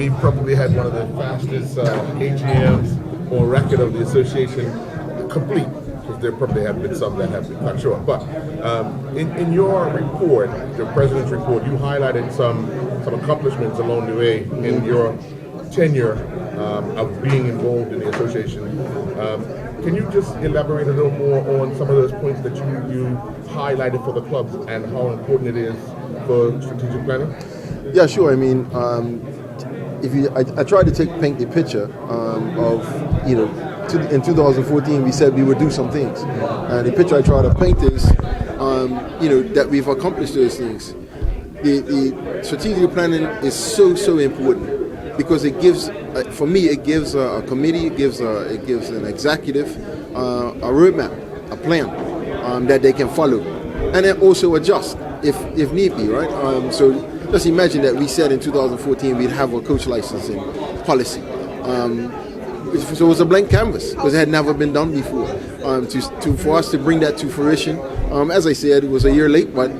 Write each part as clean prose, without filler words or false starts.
we probably had one of the fastest AGMs on record of the association, complete, because there probably have been some that have been cut short. But in your report, the president's report, you highlighted some accomplishments along the way in your tenure of being involved in the association. Can you just elaborate a little more on some of those points that you highlighted for the clubs and how important it is for strategic planning? Yeah, sure. I mean, I tried to paint the picture of, in 2014 we said we would do some things, and the picture I try to paint is, that we've accomplished those things. The strategic planning is so important because it gives, for me, it gives a committee, it gives an executive a roadmap, a plan that they can follow, and then also adjust if need be, right? So just imagine that we said in 2014 we'd have a coach licensing policy. So it was a blank canvas because it had never been done before. For us to bring that to fruition, as I said, it was a year late, but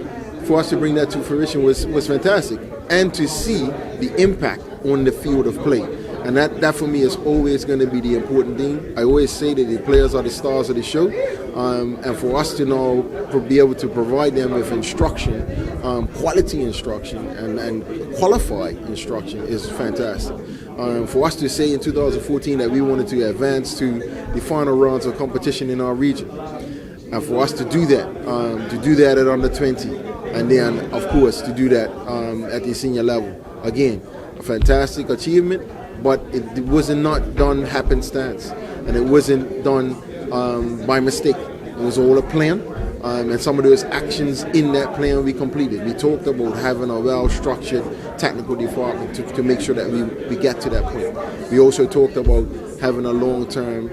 for us to bring that to fruition was fantastic, and to see the impact on the field of play. And that for me is always going to be the important thing. I always say that the players are the stars of the show, and for us to now be able to provide them with instruction, quality instruction, and qualified instruction is fantastic. For us to say in 2014 that we wanted to advance to the final rounds of competition in our region, and for us to do that at under 20, and then of course to do that at the senior level, again, a fantastic achievement. But it was not done happenstance, and it wasn't done by mistake. It was all a plan, and some of those actions in that plan we completed. We talked about having a well-structured technical department to make sure that we get to that point. We also talked about having a long-term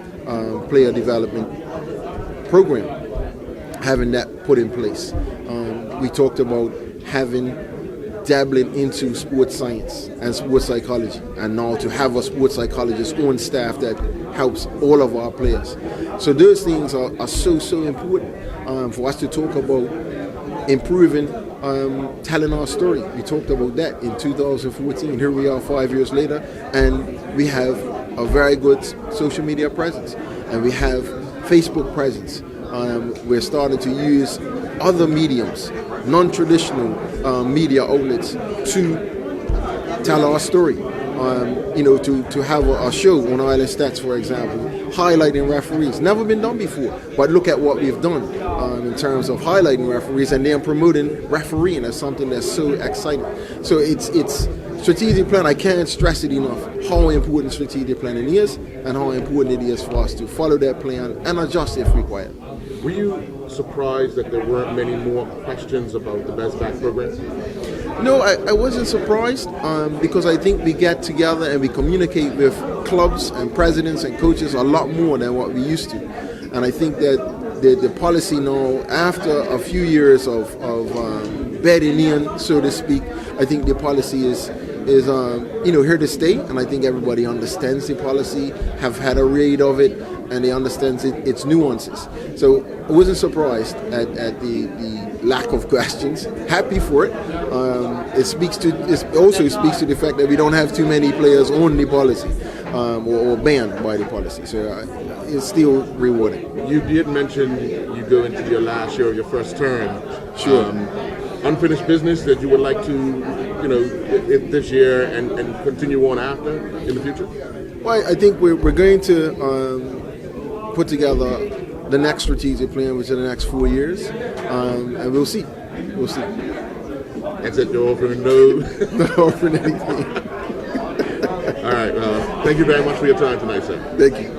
player development program, having that put in place. We talked about dabbling into sports science and sports psychology, and now to have a sports psychologist on staff that helps all of our players. So those things are so important for us to talk about improving, telling our story. We talked about that in 2014. Here we are 5 years later, and we have a very good social media presence, and we have Facebook presence. We're starting to use other mediums, non-traditional media outlets, to tell our story. To have a show on Islandstats, for example, highlighting referees. Never been done before, but look at what we've done in terms of highlighting referees and then promoting refereeing as something that's so exciting. So it's strategic plan. I can't stress it enough how important strategic planning is and how important it is for us to follow that plan and adjust if required. Were you surprised that there weren't many more questions about the Best Back program? No, I wasn't surprised because I think we get together and we communicate with clubs and presidents and coaches a lot more than what we used to. And I think that the policy now, after a few years of bedding in, so to speak, I think the policy is here to stay, and I think everybody understands the policy, have had a read of it, and they understand its nuances. So I wasn't surprised at the lack of questions. Happy for it. It also speaks to the fact that we don't have too many players on the policy or banned by the policy. So it's still rewarding. You did mention you go into your last year of your first term. Sure. Unfinished business that you would like to, if this year and continue on after in the future? Well, I think we're going to put together the next strategic plan, which is the next 4 years, and we'll see. That's it. You're offering no. Not offering anything. All right. Well, thank you very much for your time tonight, sir. Thank you.